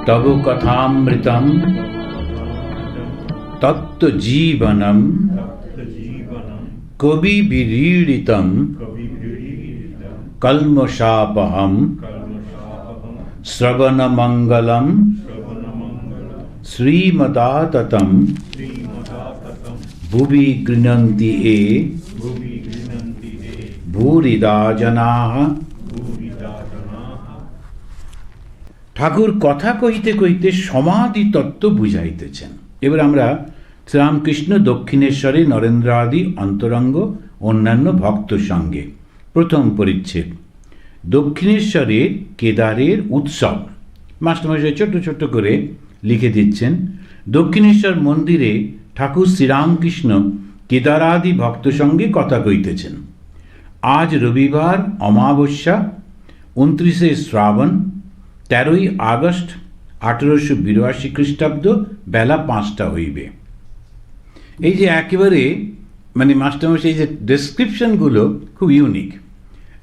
तव कथामृतं तत्त्वजीवनं कविभिरीडितं कल्मषापहं श्रवणमङ्गलं श्रीमदाततं भुवि गृह्णन्ति ये भूरिदा जनाः। ঠাকুর কথা কইতে কইতে সমাধি তত্ত্ব বুঝাইতেছেন। এবার আমরা শ্রীরামকৃষ্ণ দক্ষিণেশ্বরে নরেন্দ্রাদি অন্তরঙ্গ অন্যান্য ভক্ত সঙ্গে প্রথম পরিচ্ছেদ দক্ষিণেশ্বরে কেদারের উৎসব। মাস্টারমশাই ছোট্ট ছোট্ট করে লিখে দিচ্ছেন, দক্ষিণেশ্বর মন্দিরে ঠাকুর শ্রীরামকৃষ্ণ কেদারাদি ভক্ত সঙ্গে কথা কইতেছেন। আজ রবিবার অমাবস্যা 29শে শ্রাবণ 13ই আগস্ট 1882 খ্রিস্টাব্দ বেলা 5টা হইবে। এই যে একেবারে মাস্টারমশাই এই যে ডেসক্রিপশনগুলো খুব ইউনিক,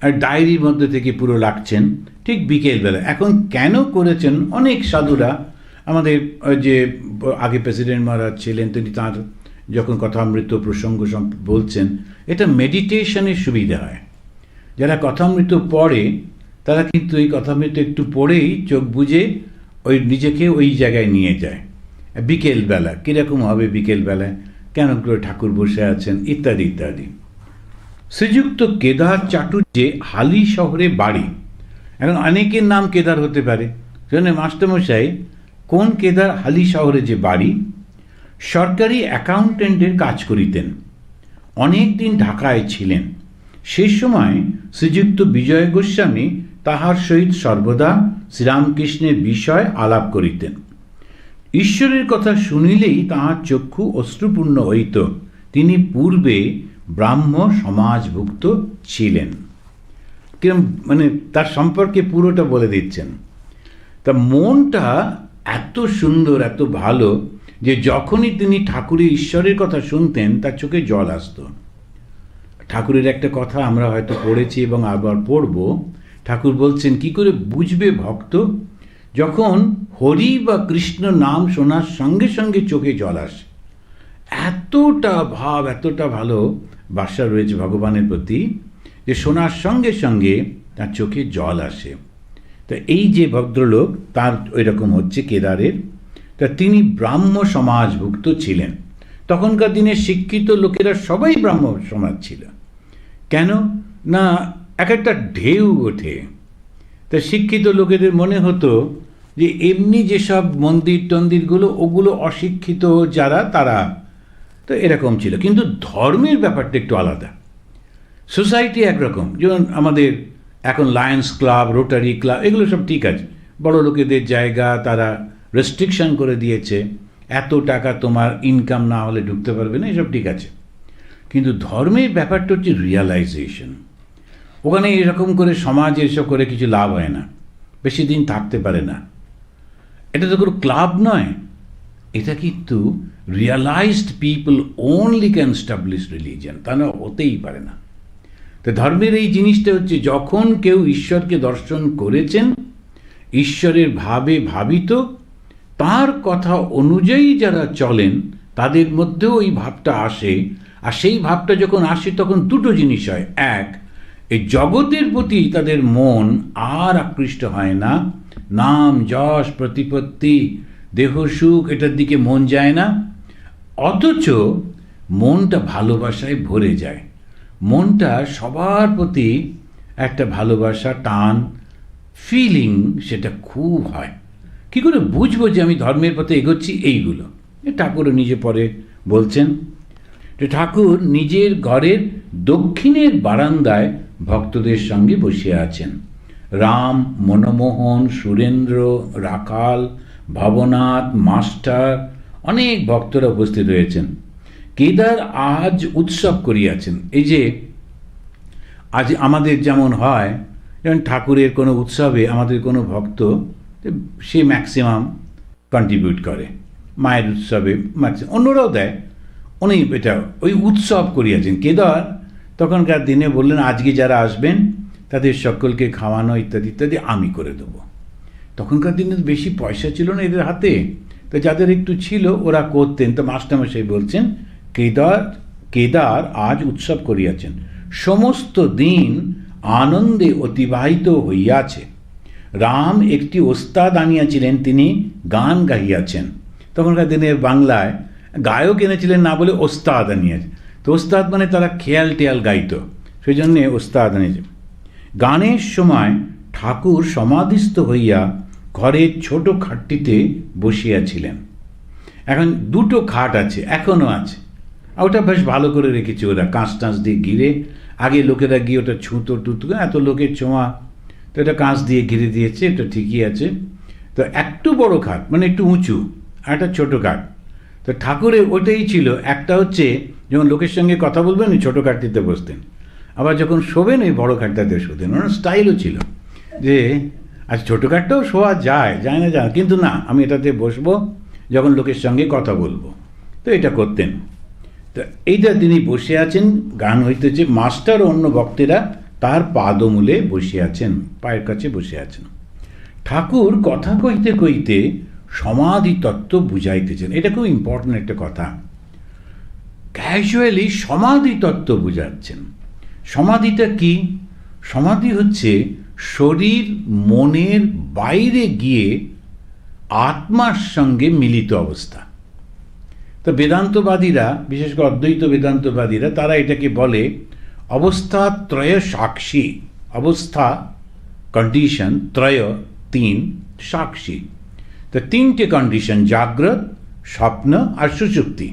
আর ডায়েরির মধ্যে থেকে পুরো লাগছেন ঠিক বিকেলবেলা। এখন কেন করেছেন অনেক সাধুরা, আমাদের যে আগে প্রেসিডেন্ট মহারাজ ছিলেন তিনি তাঁর যখন কথামৃত প্রসঙ্গ বলছেন, এটা মেডিটেশনের সুবিধা হয়। যারা কথামৃত পড়ে তারা কিন্তু এই কথামৃত একটু পড়েই চোখ বুজে ওই নিজেকে ওই জায়গায় নিয়ে যায়। বিকেলবেলা কীরকম হবে, বিকেলবেলায় কেন করে ঠাকুর বসে আছেন ইত্যাদি ইত্যাদি। শ্রীযুক্ত কেদার চাটুর্যে হালি শহরে বাড়ি। এখন অনেকের নাম কেদার হতে পারে, সেজন্য মাস্টারমশাই কোন কেদার হালি শহরে যে বাড়ি, সরকারি অ্যাকাউন্টেন্টের কাজ করিতেন। অনেক দিন ঢাকায় ছিলেন। সেই সময় শ্রীযুক্ত বিজয় গোস্বামী তাহার সহিত সর্বদা শ্রীরামকৃষ্ণের বিষয় আলাপ করিতেন। ঈশ্বরের কথা শুনিলেই তাহার চক্ষু অশ্রুপূর্ণ হইত। তিনি পূর্বে ব্রাহ্ম সমাজভুক্ত ছিলেন। কিরম তার সম্পর্কে পুরোটা বলে দিচ্ছেন। তা মনটা এত সুন্দর, এত ভালো যে যখনই তিনি ঠাকুরের ঈশ্বরের কথা শুনতেন তার চোখে জল আসত। ঠাকুরের একটা কথা আমরা হয়তো পড়েছি এবং আবার পড়ব। ঠাকুর বলছেন, কি করে বুঝবে ভক্ত, যখন হরি বা কৃষ্ণ নাম শোনার সঙ্গে সঙ্গে চোখে জল আসে। এতটা ভাব, এতটা ভালো বাসা রয়েছে ভগবানের প্রতি যে শোনার সঙ্গে সঙ্গে তার চোখে জল আসে। তা এই যে ভদ্রলোক, তার ওই রকম হচ্ছে কেদারের। তা তিনি ব্রাহ্ম সমাজভুক্ত ছিলেন। তখনকার দিনে শিক্ষিত লোকেরা সবাই ব্রাহ্ম সমাজ ছিল। কেন না, এক একটা ঢেউ ওঠে। তা শিক্ষিত লোকেদের মনে হতো যে এমনি যেসব মন্দির টন্দিরগুলো ওগুলো অশিক্ষিত যারা তারা, তো এরকম ছিল। কিন্তু ধর্মের ব্যাপারটা একটু আলাদা। সোসাইটি একরকম, যেমন আমাদের এখন লায়ন্স ক্লাব, রোটারি ক্লাব, এগুলো সব ঠিক আছে। বড় লোকেদের জায়গা তারা রেস্ট্রিকশন করে দিয়েছে, এত টাকা তোমার ইনকাম না হলে ঢুকতে পারবে না, এসব ঠিক আছে। কিন্তু ধর্মের ব্যাপারটা হচ্ছে রিয়ালাইজেশন। ওখানে এরকম করে সমাজে এসব করে কিছু লাভ হয় না, বেশি দিন থাকতে পারে না। এটা তো কোনো ক্লাব নয়, এটা কিন্তু realised people only can establish religion, তা না হতেই পারে না। তো ধর্মের এই জিনিসটা হচ্ছে যখন কেউ ঈশ্বরকে দর্শন করেছেন, ঈশ্বরের ভাবে ভাবিত, তার কথা অনুযায়ী যারা চলেন তাদের মধ্যেও ওই ভাবটা আসে। আর সেই ভাবটা যখন আসে তখন দুটো জিনিস হয়। এক, এই জগতের প্রতি তাদের মন আর আকৃষ্ট হয় না, নাম যশ প্রতিপত্তি দেহ সুখ এটার দিকে মন যায় না, অথচ মনটা ভালোবাসায় ভরে যায়। মনটা সবার প্রতি একটা ভালোবাসা, টান, ফিলিং সেটা খুব হয়। কি করে বুঝবো যে আমি ধর্মের পথে এগোচ্ছি? এইগুলো ঠাকুরও নিজে পরে বলছেন। ঠাকুর নিজের ঘরের দক্ষিণের বারান্দায় ভক্তদের সঙ্গে বসে আছেন। রাম, মনমোহন, সুরেন্দ্র, রাখাল, ভবনাথ, মাস্টার, অনেক ভক্তরা উপস্থিত হয়েছেন। কেদার আজ উৎসব করিয়াছেন। এই যে আজ আমাদের যেমন হয়, যেমন ঠাকুরের কোনো উৎসবে আমাদের কোনো ভক্ত সে ম্যাক্সিমাম কন্ট্রিবিউট করে, মায়ের উৎসবে ম্যাক্সিমাম, অন্যরাও দেয়। উনি এটা ওই উৎসব করিয়াছেন। কেদার তখনকার দিনে বললেন, আজকে যারা আসবেন তাদের সকলকে খাওয়ানো ইত্যাদি ইত্যাদি আমি করে দেবো। তখনকার দিনে বেশি পয়সা ছিল না এদের হাতে, তো যাদের একটু ছিল ওরা করতেন। তো মাস্টারমশাই বলছেন, কেদার কেদার আজ উৎসব করিয়াছেন, সমস্ত দিন আনন্দে অতিবাহিত হইয়াছে। রাম একটি ওস্তাদ আনিয়াছিলেন, তিনি গান গাইয়াছেন। তখনকার দিনে বাংলায় গায়ক এনেছিলেন না বলে ওস্তাদ আনিয়াছে, তো ওস্তাদ মানে তারা খেয়াল টেয়াল গাইত, সেই জন্যে ওস্তাদ আনিয়েছে। গানের সময় ঠাকুর সমাধিস্থ হইয়া ঘরের ছোট খাটটিতে বসিয়াছিলেন। এখন দুটো খাট আছে, এখনও আছে, ওটা বেশ ভালো করে রেখেছে ওরা, কাঁচ টাঁচ দিয়ে ঘিরে। আগে লোকেরা গিয়ে ওটা ছুঁতো টুতো, এত লোকের ছোঁয়া, তো এটা কাঁচ দিয়ে ঘিরে দিয়েছে, এটা ঠিকই আছে। তো একটু বড় খাট মানে একটু উঁচু, আর একটা ছোটো খাট। তো ঠাকুরের ওটাই ছিল, একটা হচ্ছে যখন লোকের সঙ্গে কথা বলবেন ওই ছোটো খাটটিতে বসতেন, আবার যখন শোবেন ওই বড়ো খাটটাতে শোতেন। ওনার স্টাইলও ছিল যে আচ্ছা ছোটো খাটটাও শোয়া যায় না যায়, কিন্তু না আমি এটাতে বসবো যখন লোকের সঙ্গে কথা বলবো, তো এটা করতেন। তো এইটা তিনি বসে আছেন, গান হইতেছে, মাস্টার ও অন্য ভক্তেরা তার পাদমূলে বসে আছেন, পায়ের কাছে বসে আছেন। ঠাকুর কথা কইতে কইতে সমাধি তত্ত্ব বুঝাইতেছেন। এটা খুব ইম্পর্টেন্ট একটা কথা, ক্যাজুয়ালি সমাধি তত্ত্ব বুঝাচ্ছেন। সমাধিটা কি? সমাধি হচ্ছে শরীর মনের বাইরে গিয়ে আত্মার সঙ্গে মিলিত অবস্থা। তো বেদান্তবাদীরা, বিশেষ করে অদ্বৈত বেদান্তবাদীরা, তারা এটাকে বলে অবস্থা ত্রয় সাক্ষী। অবস্থা কন্ডিশন, ত্রয় তিন, সাক্ষী। তো তিনটে কন্ডিশন, জাগ্রত, স্বপ্ন আর সুষুপ্তি।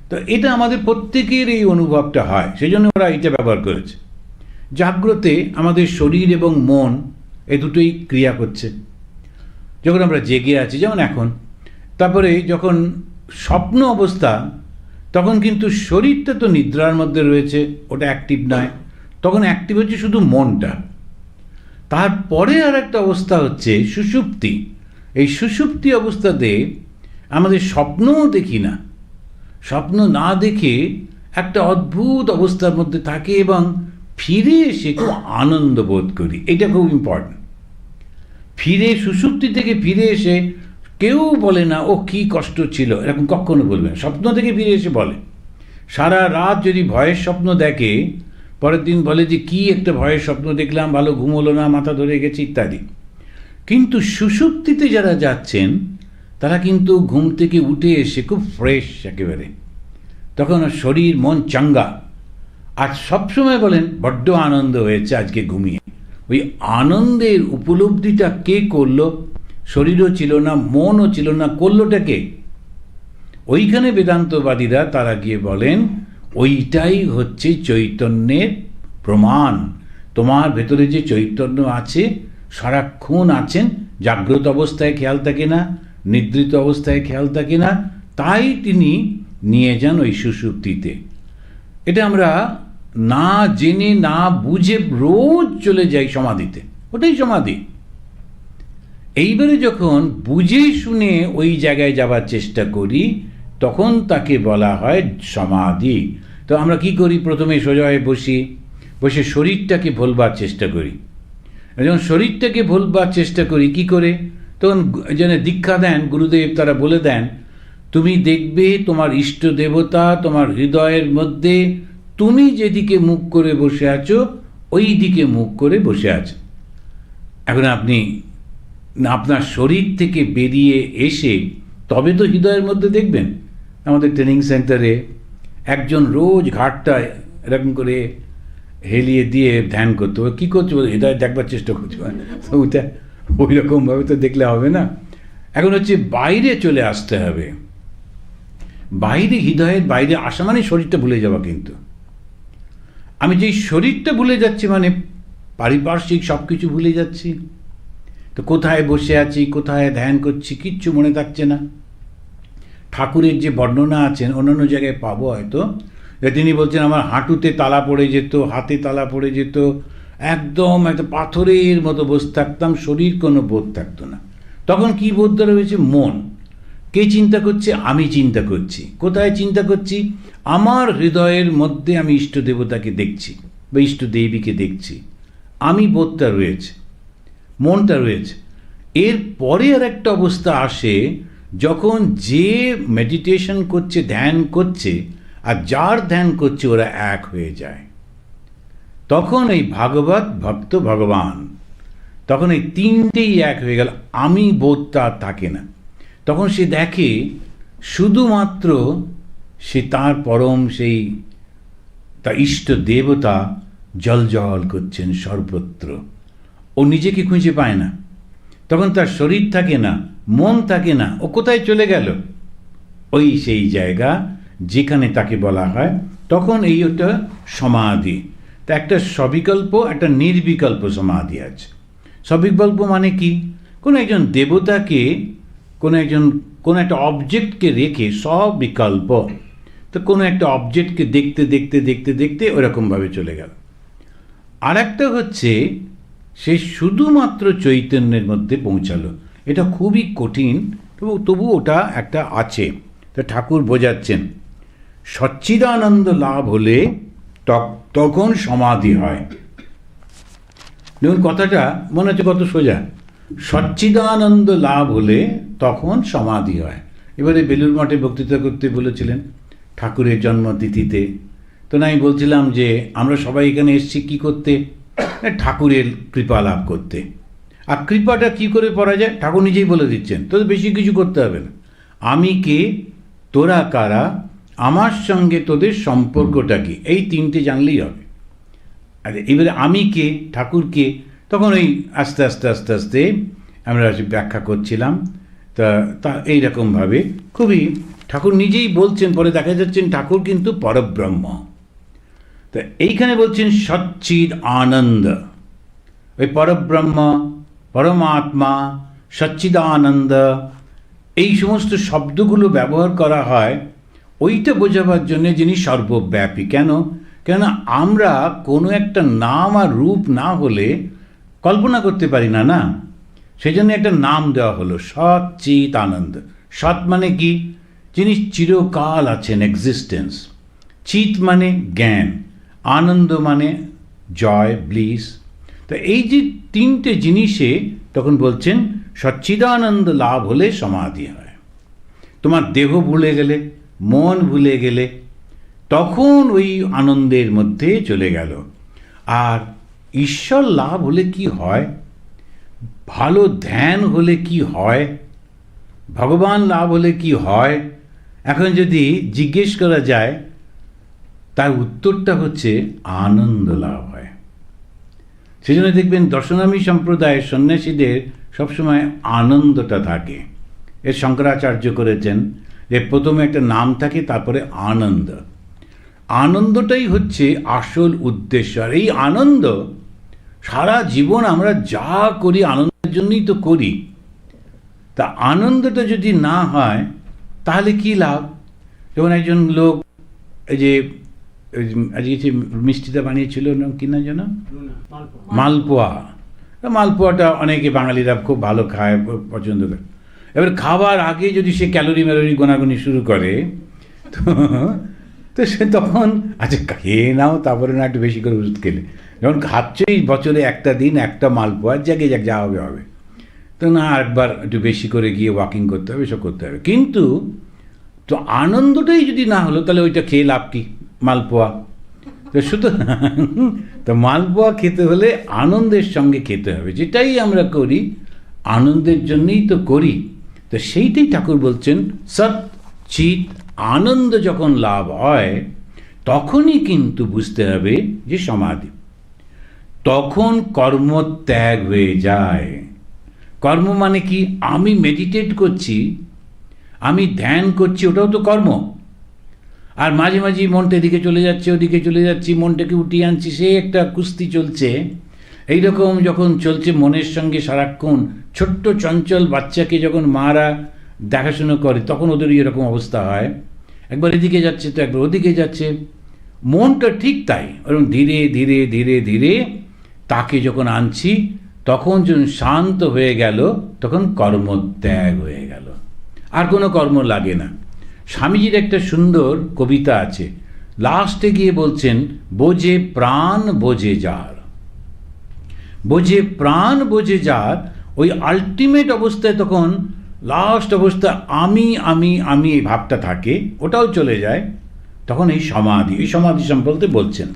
তো এটা আমাদের প্রত্যেকের এই অনুভবটা হয়, সেই জন্য ওরা এটা ব্যবহার করেছে। জাগ্রতে আমাদের শরীর এবং মন এই দুটোই ক্রিয়া করছে যখন আমরা জেগে আছি, যেমন এখন। তারপরে যখন স্বপ্ন অবস্থা, তখন কিন্তু শরীরটা তো নিদ্রার মধ্যে রয়েছে, ওটা অ্যাক্টিভ নয়, তখন অ্যাক্টিভ হচ্ছে শুধু মনটা। তারপরে আর একটা অবস্থা হচ্ছে সুষুপ্তি। এই সুষুপ্তি অবস্থাতে আমাদের স্বপ্নও দেখি না, স্বপ্ন না দেখে একটা অদ্ভুত অবস্থার মধ্যে থাকে এবং ফিরে এসে খুব আনন্দ বোধ করি। এটা খুব ইম্পর্টেন্ট। ফিরে সুষুপ্তি থেকে ফিরে এসে কেউ বলে না ও কি কষ্ট ছিল, এরকম কখনো বলবে না। স্বপ্ন থেকে ফিরে এসে বলে, সারা রাত যদি ভয়ের স্বপ্ন দেখে, পরের দিন বলে যে কি একটা ভয়ের স্বপ্ন দেখলাম, ভালো ঘুম হলো না, মাথা ধরে গেছে ইত্যাদি। কিন্তু সুষুপ্তিতে যারা যাচ্ছেন তারা কিন্তু ঘুম থেকে উঠে এসে খুব ফ্রেশ একেবারে, তখন শরীর মন চাঙ্গা, আর সবসময় বলেন বড্ড আনন্দ হয়েছে আজকে ঘুমিয়ে। ওই আনন্দের উপলব্ধিটা কে করলো? শরীরও ছিল না, মনও ছিল না, করলোটা কে? ওইখানে বেদান্তবাদীরা তারা গিয়ে বলেন ওইটাই হচ্ছে চৈতন্যের প্রমাণ। তোমার ভেতরে যে চৈতন্য আছে, সারাক্ষণ আছেন, জাগ্রত অবস্থায় খেয়াল থাকে না, নিদ্রিত অবস্থায় খেয়াল থাকে না, তাই তিনি নিয়ে যান ওই সুষুপ্তিতে। এটা আমরা না জেনে না বুঝে রোজ চলে যাই সমাধিতে, ওটাই সমাধি। এইবারে যখন বুঝে শুনে ওই জায়গায় যাবার চেষ্টা করি, তখন তাকে বলা হয় সমাধি। তো আমরা কি করি? প্রথমে সোজা হয়ে বসে শরীরটাকে ভোলবার চেষ্টা করি। যখন শরীরটাকে ভোলবার চেষ্টা করি কি করে? তখন যেন দীক্ষা দেন গুরুদেব, তারা বলে দেন তুমি দেখবে তোমার ইষ্ট দেবতা তোমার হৃদয়ের মধ্যে, তুমি যেদিকে মুখ করে বসে আছো ওই দিকে মুখ করে বসে আছো। এখন আপনি আপনার শরীর থেকে বেরিয়ে এসে তবে তো হৃদয়ের মধ্যে দেখবেন। আমাদের ট্রেনিং সেন্টারে একজন রোজ ঘাটটায় এরকম করে হেলিয়ে দিয়ে ধ্যান করতো। কী করছো? হৃদয় দেখবার চেষ্টা করছো। তো ওইটা ওই রকমভাবে তো দেখলে হবে না। এখন হচ্ছে বাইরে চলে আসতে হবে। বাইরে, হৃদয়ের বাইরে আসা মানে শরীরটা ভুলে যাওয়া। কিন্তু আমি যেই শরীরটা ভুলে যাচ্ছি মানে পারিপার্শ্বিক সব কিছু ভুলে যাচ্ছি। তো কোথায় বসে আছি, কোথায় ধ্যান করছি, কিচ্ছু মনে থাকছে না। ঠাকুরের যে বর্ণনা আছেন অন্যান্য জায়গায় পাবো হয়তো, তিনি বলছেন আমার হাঁটুতে তালা পড়ে যেত, হাতে তালা পড়ে যেত, একদম একটা পাথরের মতো বসে থাকতাম, শরীর কোনো বোধ থাকতো না। তখন কি বোধ ধরা হয়েছে? মন। কে চিন্তা করছে? আমি চিন্তা করছি। কোথায় চিন্তা করছি? আমার হৃদয়ের মধ্যে আমি ইষ্ট দেবতাকে দেখছি বা ইষ্ট দেবীকে দেখছি। আমি বোধটা রয়েছে, মনটা রয়েছে। এর পরে আর একটা অবস্থা আসে, যখন যে মেডিটেশন করছে, ধ্যান করছে, আর যার ধ্যান করছে ওরা এক হয়ে যায়, তখন এই ভাগবত ভক্ত ভগবান, তখন এই তিনটেই এক হয়ে গেল, আমি বোধটা আর থাকে না। তখন সে দেখে শুধুমাত্র সে তার পরম সেই তার ইষ্ট দেবতা জল জল করছেন সর্বত্র। ও নিজেকে খুঁজে পায় না, তখন তার শরীর থাকে না, মন থাকে না, ও কোথায় চলে গেল? ওই সেই জায়গা যেখানে তাকে বলা হয়, তখন এই ওটা সমাধি। তা একটা সবিকল্প, একটা নির্বিকল্প সমাধি আছে। সবিকল্প মানে কি? কোনো একজন দেবতাকে, কোনো একটা অবজেক্টকে রেখে, সবিকল্প, তো কোনো একটা অবজেক্টকে দেখতে দেখতে দেখতে দেখতে ওরকমভাবে চলে গেল। আর একটা হচ্ছে সে শুধুমাত্র চৈতন্যের মধ্যে পৌঁছালো। এটা খুবই কঠিন, তবু ওটা একটা আছে। তো ঠাকুর বোঝাচ্ছেন সচ্চিদানন্দ লাভ হলে তখন সমাধি হয়। দেখুন কথাটা মনে হচ্ছে কত সোজা। সচ্চিদানন্দ লাভ হলে তখন সমাধি হয়। এবারে বেলুর মঠে বক্তৃতা করতে বলেছিলেন ঠাকুরের জন্মতিথিতে। তো আমি বলছিলাম যে আমরা সবাই এখানে এসেছি কী করতে? ঠাকুরের কৃপা লাভ করতে। আর কৃপাটা কি করে পড়া যায়? ঠাকুর নিজেই বলে দিচ্ছেন, তোদের বেশি কিছু করতে হবে না। আমি কে, তোরা কারা, আমার সঙ্গে তোদের সম্পর্কটা কি, এই তিনটে জানলেই হবে। আর এবারে আমি কে, ঠাকুর কে, তখন ওই আস্তে আস্তে আস্তে আস্তে আমরা ব্যাখ্যা করছিলাম। তা এইরকমভাবে খুবই ঠাকুর নিজেই বলছেন, পরে দেখা যাচ্ছেন ঠাকুর কিন্তু পরব্রহ্ম। তো এইখানে বলছেন সচ্চিদ আনন্দ, ওই পরব্রহ্ম, পরমাত্মা, সচ্চিদানন্দ, এই সমস্ত শব্দগুলো ব্যবহার করা হয় ওইটা বোঝাবার জন্য যিনি সর্বব্যাপী। কেন আমরা কোনো একটা নাম আর রূপ না হলে কল্পনা করতে পারি না, না? সেই জন্য একটা নাম দেওয়া হলো সচ্চিদ আনন্দ। সৎ মানে কি? যিনি চিরকাল আছেন, এক্সিস্টেন্স। চিত মানে জ্ঞান, আনন্দ মানে জয়, ব্লিস। তো এই যে তিনটে জিনিসে তখন বলছেন সচ্চিদানন্দ লাভ হলে সমাধি হয়। তোমার দেহ ভুলে গেলে, মন ভুলে গেলে, তখন ওই আনন্দের মধ্যে চলে গেল। আর ঈশ্বর লাভ হলে কি হয়, ভালো ধ্যান হলে কি হয়, ভগবান লাভ হলে কি হয়, এখন যদি জিজ্ঞেস করা যায় তার উত্তরটা হচ্ছে আনন্দ লাভ হয়। সেই জন্য দেখবেন দর্শনামী সম্প্রদায়ের সন্ন্যাসীদের সবসময় আনন্দটা থাকে। এর শঙ্করাচার্য করেছেন যে প্রথমে একটা নাম থাকে, তারপরে আনন্দ। আনন্দটাই হচ্ছে আসল উদ্দেশ্য। আর এই আনন্দ সারা জীবন আমরা যা করি আনন্দের জন্যই তো করি। তা আনন্দটা যদি না হয় তাহলে কি লাভ? যেমন একজন লোক এই যে আজকে যে মিষ্টিটা বানিয়েছিল না, কি না যেন, মালপোয়া। মালপোয়াটা অনেকে বাঙালিরা খুব ভালো খায়, পছন্দ করে। এবার খাবার আগে যদি সে ক্যালোরি ম্যালোরি গোনাগুনি শুরু করে, তো সে তখন আচ্ছা খেয়ে নাও, তারপরে না একটু বেশি করে ওষুধ খেলে। যখন খাচ্ছেই বছরে একটা দিন একটা মালপোয়া, জাগে যা হবে হবে, তো না আরেকবার একটু বেশি করে গিয়ে ওয়াকিং করতে হবে, এসব করতে হবে। কিন্তু তো আনন্দটাই যদি না হলো তাহলে ওইটা খেয়ে লাভ কি? মালপোয়া তো শুধু তো মালপোয়া খেতে হলে আনন্দের সঙ্গে খেতে হবে। যেটাই আমরা করি আনন্দের জন্যই তো করি। তো সেইটাই ঠাকুর বলছেন সৎ চিত আনন্দ যখন লাভ হয় তখনই কিন্তু বুঝতে হবে যে সমাধি। তখন কর্মত্যাগ হয়ে যায়। কর্ম মানে কি? আমি মেডিটেট করছি, আমি ধ্যান করছি, ওটাও তো কর্ম। আর মাঝে মাঝে মনটা এদিকে চলে যাচ্ছে, ওদিকে চলে যাচ্ছি, মনটাকে উঠিয়ে আনছি, সে একটা কুস্তি চলছে। এইরকম যখন চলছে মনের সঙ্গে সারাক্ষণ, ছোট্ট চঞ্চল বাচ্চাকে যখন মারা দেখাশুনো করে তখন ওদেরই এরকম অবস্থা হয়, একবার এদিকে যাচ্ছে তো একবার ওদিকে যাচ্ছে। মনটা ঠিক তাই, ওরকম ধীরে ধীরে ধীরে ধীরে তাকে যখন আনছি তখন যখন শান্ত হয়ে গেল তখন কর্মত্যাগ হয়ে গেল, আর কোনো কর্ম লাগে না। স্বামীজির একটা সুন্দর কবিতা আছে, লাস্টে গিয়ে বলছেন বোঝে প্রাণ বোঝে যার, বোঝে প্রাণ বোঝে যার, ওই আলটিমেট অবস্থায় তখন লাস্ট অবস্থা আমি আমি আমি এই ভাবটা থাকে, ওটাও চলে যায়, তখন এই সমাধি সম্পর্কে বলছেন।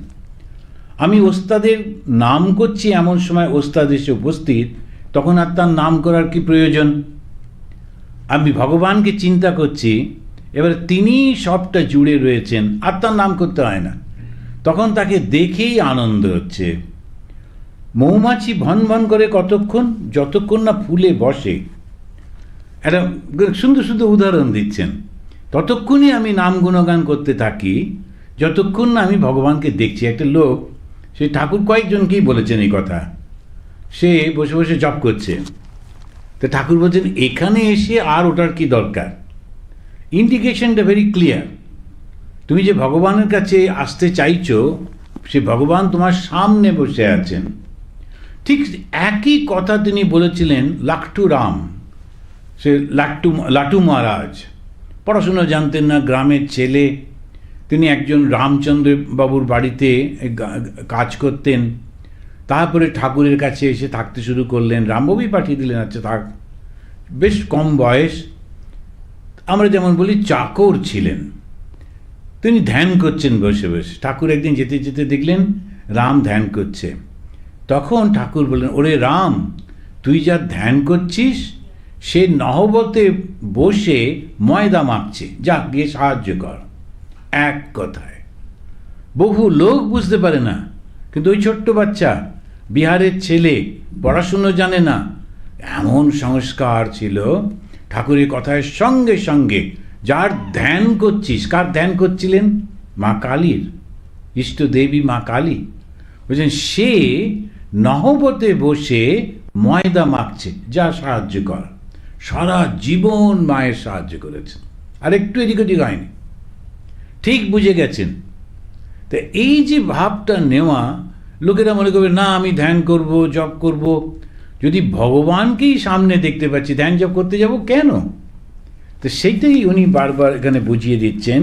আমি ওস্তাদের নাম করছি, এমন সময় ওস্তাদ এসে উপস্থিত, তখন আর তার নাম করার কি প্রয়োজন? আমি ভগবানকে চিন্তা করছি, এবার তিনি সবটা জুড়ে রয়েছেন, আর তার নাম করতে হয় না, তখন তাকে দেখেই আনন্দ হচ্ছে। মৌমাছি ভন ভন করে কতক্ষণ? যতক্ষণ না ফুলে বসে। একটা সুন্দর সুন্দর উদাহরণ দিচ্ছেন। ততক্ষণই আমি নাম গুণগান করতে থাকি যতক্ষণ না আমি ভগবানকে দেখছি। একটা লোক, সে ঠাকুর কয়েকজনকেই বলেছেন এই কথা, সে বসে বসে জপ করছে, তো ঠাকুর বলছেন এখানে এসে আর ওটার কি দরকার? ইন্ডিকেশনটা ভেরি ক্লিয়ার। তুমি যে ভগবানের কাছে আসতে চাইছো, সে ভগবান তোমার সামনে বসে আছেন। ঠিক একই কথা তিনি বলেছিলেন লাট্টু রাম, সে লাটু মহারাজ, পড়াশুনো জানতেন না, গ্রামের ছেলে। তিনি একজন রামচন্দ্র বাবুর বাড়িতে কাজ করতেন। তারপরে ঠাকুরের কাছে এসে থাকতে শুরু করলেন, রামবাবুই পাঠিয়ে দিলেন, আচ্ছা থাক। বেশ কম বয়স, আমরা যেমন বলি চাকর ছিলেন। তিনি ধ্যান করছেন বসে বসে। ঠাকুর একদিন যেতে যেতে দেখলেন রাম ধ্যান করছে। তখন ঠাকুর বললেন, ওরে রাম, তুই যা ধ্যান করছিস সে নহবতে বসে ময়দা মাখছে, যা গিয়ে সাহায্য কর। এক কথায় বহু লোক বুঝতে পারে না, কিন্তু ওই ছোট্ট বাচ্চা, বিহারের ছেলে, পড়াশুনো জানে না, এমন সংস্কার ছিল ঠাকুরের কথায় সঙ্গে সঙ্গে যার ধ্যান করছিস। কার ধ্যান করছিলেন? মা কালীর, ইষ্টদেবী মা কালী। বলছেন সে নহবতে বসে ময়দা মাখছে, যা সাহায্য কর। সারা জীবন মায়ের সাহায্য করেছেন, আর একটু এদিক ওদিক হয়নি, ঠিক বুঝে গেছেন। তা এই যে ভাবটা নেওয়া, লোকেরা মনে করবে না আমি ধ্যান করব, জপ করব। যদি ভগবানকেই সামনে দেখতে পাচ্ছি, ধ্যান জপ করতে যাব কেন? তো সেইটাই উনি বারবার এখানে বুঝিয়ে দিচ্ছেন।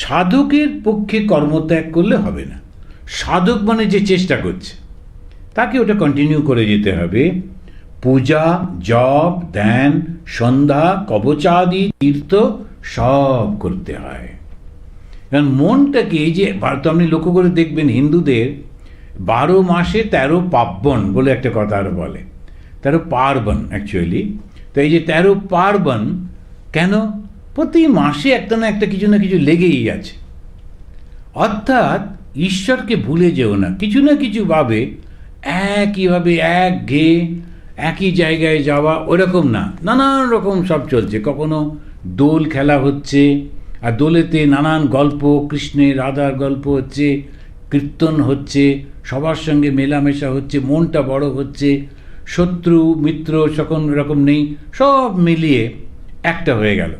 সাধকের পক্ষে কর্মত্যাগ করলে হবে না। সাধক মানে যে চেষ্টা করছে, তাকে ওটা কন্টিনিউ করে যেতে হবে। পূজা, জপ, ধ্যান, সন্ধ্যা, কবচাদি, তীর্থ সব করতে হয়। কারণ মনটাকে, এই যে আপনি লক্ষ্য করে দেখবেন হিন্দুদের 12 মাসে 13 পার্বণ বলে একটা কথা আরও বলে, 13 পার্বণ অ্যাকচুয়ালি। তো এই যে 13 পার্বণ কেন? প্রতি মাসে একটা না একটা কিছু না কিছু লেগেই আছে। অর্থাৎ ঈশ্বরকে ভুলে যেও না, কিছু না কিছু ভাবে একইভাবে একঘেয়ে একই জায়গায় যাওয়া ওরকম না, নানান রকম সব চলছে। কখনো দোল খেলা হচ্ছে, আর দোলেতে নানান গল্প, কৃষ্ণের রাধার গল্প হচ্ছে, কীর্তন হচ্ছে, সবার সঙ্গে মেলামেশা হচ্ছে, মনটা বড় হচ্ছে, শত্রু মিত্র সকল রকম নেই, সব মিলিয়ে একটা হয়ে গেল।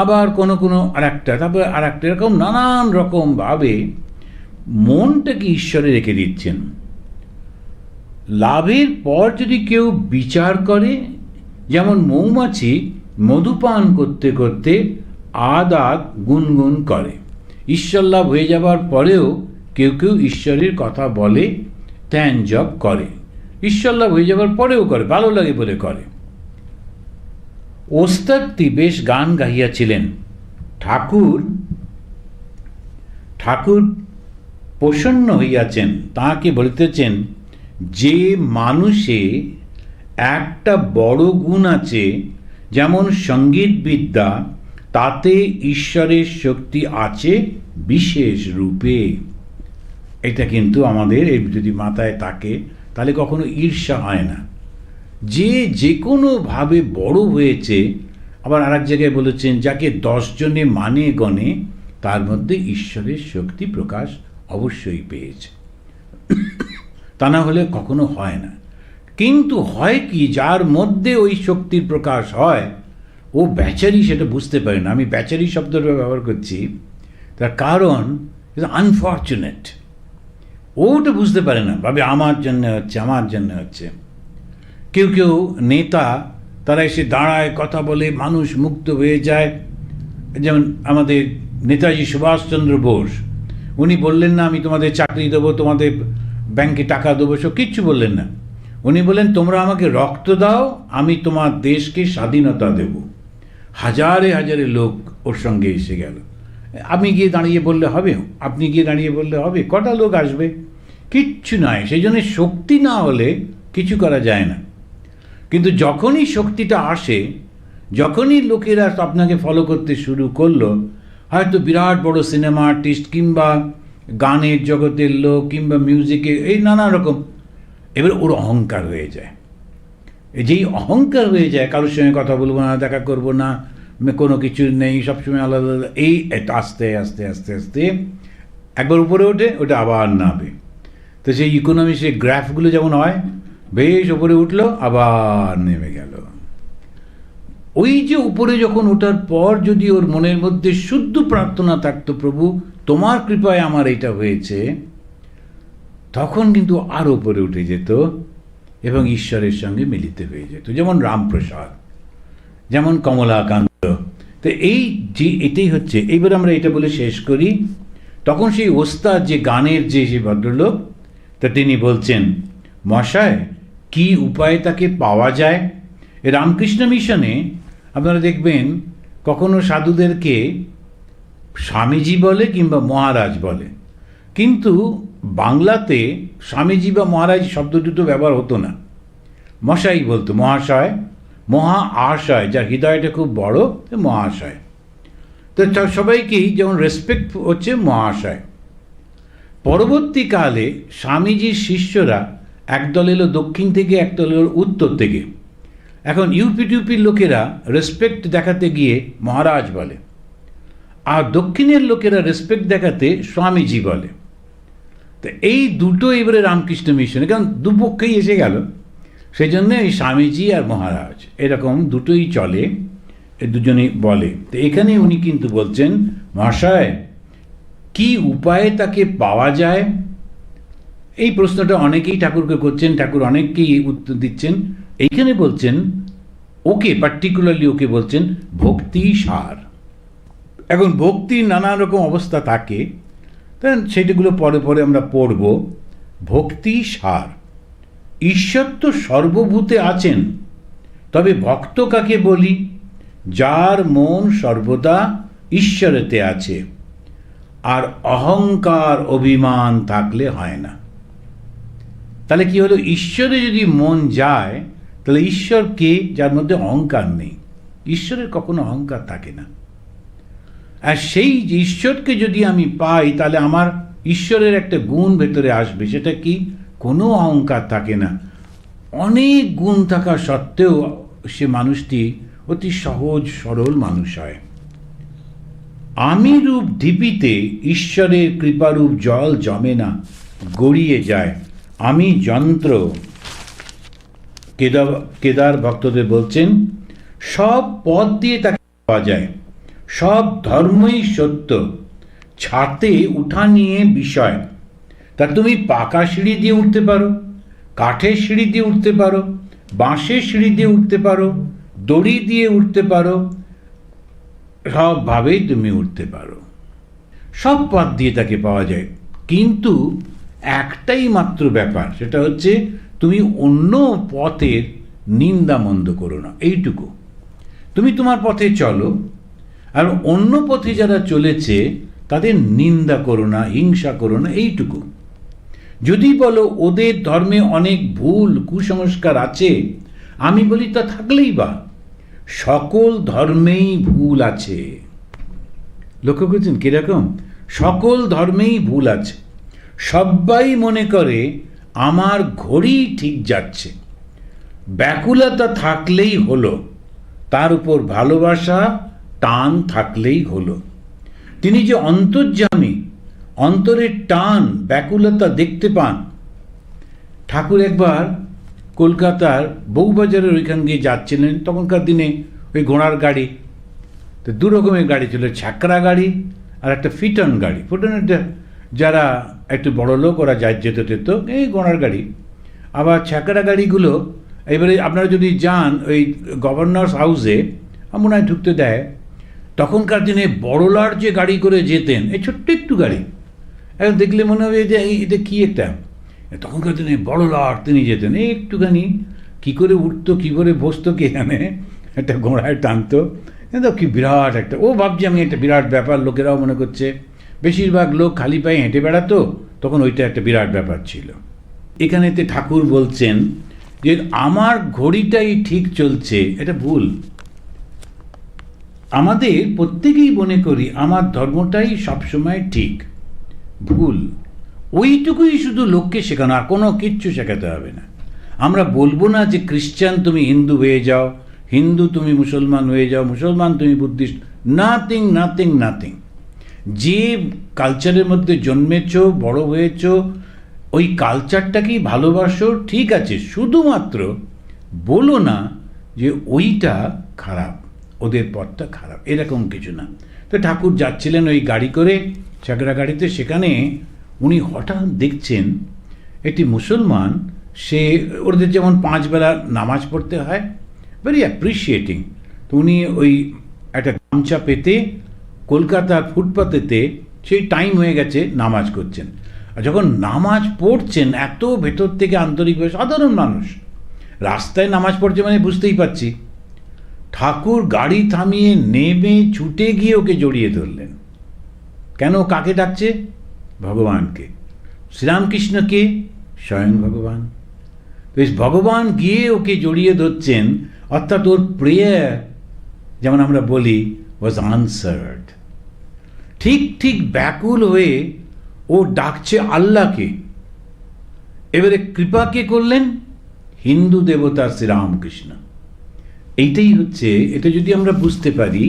আবার কোনো আর একটা, তারপরে আর একটা, এরকম নানান রকমভাবে মনটাকে ঈশ্বরে রেখে দিচ্ছেন। লাভের পর যদি কেউ বিচার করে, যেমন মৌমাছি মধুপান করতে করতে আদাত গুনগুন করে, ঈশ্বর লাভ হয়ে যাবার পরেও কেউ কেউ ঈশ্বরের কথা বলে, ধ্যান জপ করে, ঈশ্বর লাভ হয়ে যাবার পরেও করে, ভালো লাগে বলে করে। ওস্তাদটি বেশ গান গাহিয়াছিলেন। ঠাকুর প্রসন্ন হইয়াছেন, তাঁকে বলিতেছেন, যে মানুষে একটা বড় গুণ আছে, যেমন সঙ্গীত বিদ্যা, তাতে ঈশ্বরের শক্তি আছে বিশেষ রূপে। এটা কিন্তু আমাদের এই যদি মাথায় থাকে তাহলে কখনো ঈর্ষা হয় না। যে কোনোভাবে বড় হয়েছে, আবার আর এক জায়গায় বলেছেন, যাকে 10 জনে মানে গণে তার মধ্যে ঈশ্বরের শক্তি প্রকাশ অবশ্যই পেয়েছে। তা না হলে কখনো হয় না। কিন্তু হয় কি, যার মধ্যে ওই শক্তির প্রকাশ হয় ও বেচারি সেটা বুঝতে পারে না। আমি বেচারি শব্দটা ব্যবহার করছি, তার কারণ আনফর্চুনেট, ওটা বুঝতে পারে না, ভাবে আমার জন্য হচ্ছে, আমার জন্য হচ্ছে। কেউ কেউ নেতা, তারা এসে দাঁড়ায়, কথা বলে, মানুষ মুক্ত হয়ে যায়। যেমন আমাদের নেতাজি সুভাষচন্দ্র বোস, উনি বললেন না আমি তোমাদের চাকরি দেবো, তোমাদের ব্যাংকে টাকা দেবো, সব কিচ্ছু বললেন না। উনি বলেন তোমরা আমাকে রক্ত দাও, আমি তোমার দেশকে স্বাধীনতা দেব। হাজারে হাজারে লোক ওর সঙ্গে এসে গেল। আমি গিয়ে দাঁড়িয়ে বললে হবে? আপনি গিয়ে দাঁড়িয়ে বললে হবে? কটা লোক আসবে? কিচ্ছু নয়। সেই জন্য শক্তি না হলে কিছু করা যায় না। কিন্তু যখনই শক্তিটা আসে, যখনই লোকেরা আপনাকে ফলো করতে শুরু করলো, হয়তো বিরাট বড় সিনেমা আর্টিস্ট কিংবা গানের জগতের লোক কিংবা মিউজিকে, এই নানা রকম, এবার ওর অহংকার হয়ে যায়। যেই অহংকার হয়ে যায়, কারোর সঙ্গে কথা বলবো না, দেখা করবো না, কোনো কিছু নেই, সবসময় আলাদা আলাদা, এই আস্তে আস্তে আস্তে আস্তে একবার উপরে ওঠে, ওটা আবার নামে। তো সেই ইকোনমিক্সের গ্রাফগুলো যেমন হয়, বেশ উপরে উঠলো আবার নেমে গেল। ওই যে উপরে যখন ওঠার পর যদি ওর মনের মধ্যে শুদ্ধ প্রার্থনা থাকতো, প্রভু তোমার কৃপায় আমার এটা হয়েছে, তখন কিন্তু আরো উপরে উঠে যেত এবং ঈশ্বরের সঙ্গে মিলিত হয়ে যেত। যেমন রামপ্রসাদ, যেমন কমলাকান্ত। তো এই যে এটাই হচ্ছে। এইবার আমরা এটা বলে শেষ করি। তখন সেই ওস্তাদ, যে গানের যে ভদ্রলোক, তা তিনি বলছেন, মশায় কি উপায়ে তাকে পাওয়া যায়? রামকৃষ্ণ মিশনে আপনারা দেখবেন কখনো সাধুদেরকে স্বামীজি বলে কিংবা মহারাজ বলে, কিন্তু বাংলাতে স্বামীজি বা মহারাজ শব্দ দুটো ব্যবহার হতো না, মশাই বলতো, মহাশয়, মহা আশয়, যার হৃদয়টা খুব বড়, মহাশয়। তো সবাইকেই যেমন রেসপেক্ট হচ্ছে মহাশয়। পরবর্তীকালে স্বামীজির শিষ্যরা একদল এলো দক্ষিণ থেকে, একদল এলো উত্তর থেকে। এখন ইউপি টিউপির লোকেরা রেসপেক্ট দেখাতে গিয়ে মহারাজ বলে, আর দক্ষিণের লোকেরা রেসপেক্ট দেখাতে স্বামীজি বলে। তো এই দুটো এবারে রামকৃষ্ণ মিশনে, কারণ দুপক্ষেই এসে গেল, সেই জন্য এই স্বামীজি আর মহারাজ এরকম দুটোই চলে, এ দুজনেই বলে। তো এখানে উনি কিন্তু বলছেন, মহাশয় কি উপায়ে তাকে পাওয়া যায়? এই প্রশ্নটা অনেকেই ঠাকুরকে করছেন, ঠাকুর অনেককেই উত্তর দিচ্ছেন। এইখানে বলছেন ওকে, পার্টিকুলারলি ওকে বলছেন ভক্তি সার। এখন ভক্তির নানা রকম অবস্থা থাকে, তাই সেটাগুলো পরে পরে আমরা পড়ব। ভক্তি সার। ঈশ্বর তো সর্বভূতে আছেন, তবে ভক্ত কাকে বলি? যার মন সর্বদা ঈশ্বরেতে আছে, আর অহংকার অভিমান থাকলে হয় না। তাহলে কি হলো? ঈশ্বরে যদি মন যায়, তাহলে ঈশ্বর কে? যার মধ্যে অহংকার নেই। ঈশ্বরের কখনো অহংকার থাকে না। আর সেই ঈশ্বরকে যদি আমি পাই, তাহলে আমার ঈশ্বরের একটা গুণ ভেতরে আসবে। সেটা কি? কোনো অহংকার থাকে না। অনেক গুণ থাকা সত্ত্বেও সে মানুষটি অতি সহজ সরল মানুষ হয়। আমি রূপ ঢিপিতে ঈশ্বরের কৃপারূপ জল জমে না, গড়িয়ে যায়। আমি যন্ত্র। কেদার ভক্তদের বলছেন, সব পথ দিয়ে তাকে পাওয়া যায়, সব ধর্মই সত্য, ছাতে উঠা নিয়ে বিষয়। তা তুমি পাকা সিঁড়ি দিয়ে উঠতে পারো, কাঠের সিঁড়ি দিয়ে উঠতে পারো, বাঁশের সিঁড়ি দিয়ে উঠতে পারো, দড়ি দিয়ে উঠতে পারো, সবভাবেই তুমি উঠতে পারো। সব পথ দিয়ে তাকে পাওয়া যায়, কিন্তু একটাই মাত্র ব্যাপার, সেটা হচ্ছে তুমি অন্য পথের নিন্দা মন্দ করো না। এইটুকু। তুমি তোমার পথে চলো, আর অন্য পথে যারা চলেছে তাদের নিন্দা করো না, হিংসা করো না, এইটুকু। যদি বলো ওদের ধর্মে অনেক ভুল কুসংস্কার আছে, আমি বলি তা থাকলেই বা, সকল ধর্মেই ভুল আছে। লক্ষ্য করছেন কিরকম? সকল ধর্মেই ভুল আছে। সবাই মনে করে আমার ঘড়ি ঠিক যাচ্ছে। ব্যাকুলতা থাকলেই হলো, তার উপর ভালোবাসা টান থাকলেই হলো। তিনি যে অন্তর্যামী, অন্তরের টান ব্যাকুলতা দেখতে পান। ঠাকুর একবার কলকাতার বউবাজারের ওইখান দিয়ে যাচ্ছিলেন, তখনকার দিনে ওই ঘোড়ার গাড়ি, তো দু রকমের গাড়ি ছিল, ছ্যাকরা গাড়ি আর একটা ফিটন গাড়ি। ফিটনের যারা একটু বড় লোক, ওরা যেত এই ঘোড়ার গাড়ি। আবার ছ্যাকরা গাড়িগুলো, এবারে আপনারা যদি যান ওই গভর্নর্স হাউসে, মনে হয় ঢুকতে দেয়, তখনকার দিনে বড়লার যে গাড়ি করে যেতেন, এই ছোট্ট একটু গাড়ি, এখন দেখলে মনে হবে যে এটা কী একটা, তখনকার দিনে বড় লাট তিনি যেতেন, একটুখানি কী করে উঠতো কী করে বসতো কে জানে, একটা ঘোড়ায় টানতো, কিন্তু কি বিরাট একটা, ও ভাবছি আমি একটা বিরাট ব্যাপার, লোকেরাও মনে করছে, বেশিরভাগ লোক খালি পায়ে হেঁটে বেড়াতো, তখন ওইটা একটা বিরাট ব্যাপার ছিল। এখানেতে ঠাকুর বলছেন যে আমার ঘড়িটাই ঠিক চলছে, এটা ভুল। আমাদের প্রত্যেকেই মনে করি আমার ধর্মটাই সবসময় ঠিক, ভুল। ওইটুকুই শুধু লোককে শেখানো, আর কোনো কিচ্ছু শেখাতে হবে না। আমরা বলবো না যে খ্রিস্টান তুমি হিন্দু হয়ে যাও, হিন্দু তুমি মুসলমান হয়ে যাও, মুসলমান তুমি বুদ্ধিস্ট, নাথিং নাথিং নাথিং। যে কালচারের মধ্যে জন্মেছ, বড় হয়েছ, ওই কালচারটাকেই ভালোবাসো, ঠিক আছে, শুধুমাত্র বলো না যে ওইটা খারাপ, ওদের পথটা খারাপ, এরকম কিছু না। তো ঠাকুর যাচ্ছিলেন ওই গাড়ি করে, চাকরা গাড়িতে, সেখানে উনি হঠাৎ দেখছেন একটি মুসলমান, সে ওদের যেমন 5 বেলা নামাজ পড়তে হয়, ভেরি অ্যাপ্রিসিয়েটিং। তো উনি ওই একটা গামছা পেতে কলকাতার ফুটপাতেতে, সেই টাইম হয়ে গেছে, নামাজ করছেন। আর যখন নামাজ পড়ছেন, এত ভেতর থেকে আন্তরিকভাবে, সাধারণ মানুষ রাস্তায় নামাজ পড়ছে মানে বুঝতেই পারছি, ঠাকুর গাড়ি থামিয়ে নেমে ছুটে গিয়ে ওকে জড়িয়ে ধরলেন। কেন? কাকে ডাকছে? ভগবানকে। শ্রীরামকৃষ্ণকে? স্বয়ং ভগবান। বেশ, ভগবান গিয়ে ওকে জড়িয়ে ধরছেন, অর্থাৎ ওর প্রেয়ার, যেমন আমরা বলি, ওয়াজ আনসার্ড। ঠিক ঠিক ব্যাকুল হয়ে ও ডাকছে আল্লাহকে। এবারে কৃপা কে করলেন? হিন্দু দেবতা শ্রীরামকৃষ্ণ। এইটাই হচ্ছে, এটা যদি আমরা বুঝতে পারি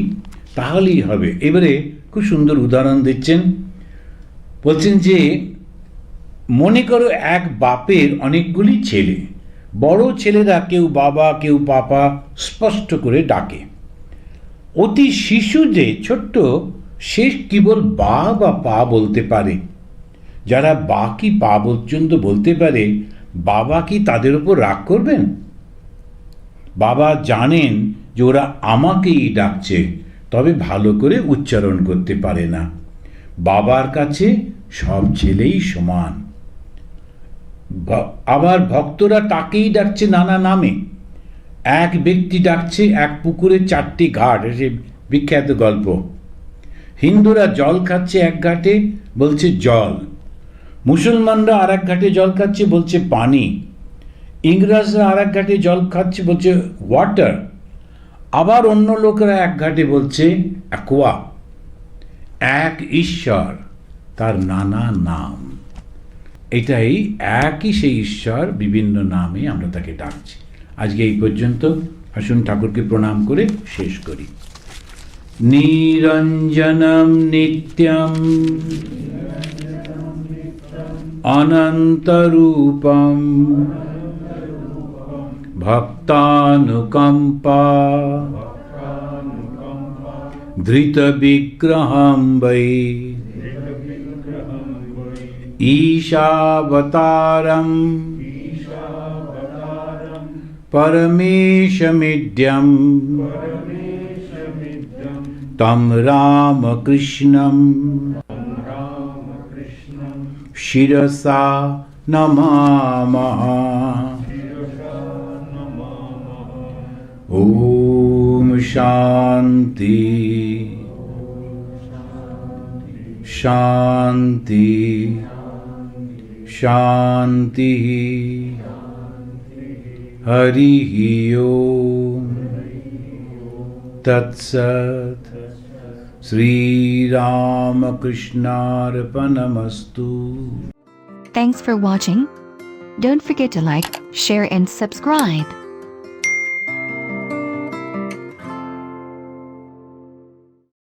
তাহলেই হবে। এবারে খুব সুন্দর উদাহরণ দিচ্ছেন, বলছেন যে মনে করো এক বাপের অনেকগুলি ছেলে, বড় ছেলেরা কেউ বাবা কেউ পাপা স্পষ্ট করে ডাকে। অতি শিশু যে ছোট্ট, সে কেবল বা বা পা বলতে পারে। যারা বা কি পা পর্যন্ত বলতে পারে, বাবা কি তাদের উপর রাগ করবেন? বাবা জানেন যে ওরা আমাকেই ডাকছে, তবে ভালো করে উচ্চারণ করতে পারে না। বাবার কাছে সব ছেলেই সমান। আবার ভক্তরা তাকেই ডাকছে নানা নামে। এক ব্যক্তি ডাকছে এক পুকুরে 4টি ঘাট, সে বিখ্যাত গল্প। হিন্দুরা জল খাচ্ছে এক ঘাটে, বলছে জল। মুসলমানরা আর এক ঘাটে জল খাচ্ছে, বলছে পানি। ইংরেজরা আর এক ঘাটে জল খাচ্ছে, বলছে ওয়াটার। আবার অন্য লোকেরা এক ঘাটে বলছে অ্যাকোয়া। এক ঈশ্বর, তার নানা নাম। এটাই একই সেই ঈশ্বর, বিভিন্ন নামে আমরা তাকে ডাকছি। আজকে এই পর্যন্ত। আসুন ঠাকুরকে প্রণাম করে শেষ করি। নিরঞ্জনম নিত্যম অনন্তরূপম ভক্তানুকম্পা ধৃতবিগ্রহম বৈ ঈশাবতারম পরমেশমিড্যম তম রামকৃষ্ণম শিরসা নমামঃ। ওম শান্তি শান্তি শান্তি। হরি ওম তৎসৎ। শ্রীরামকৃষ্ণার্পণমস্তু। Thanks for watching. Don't forget to like, share and subscribe.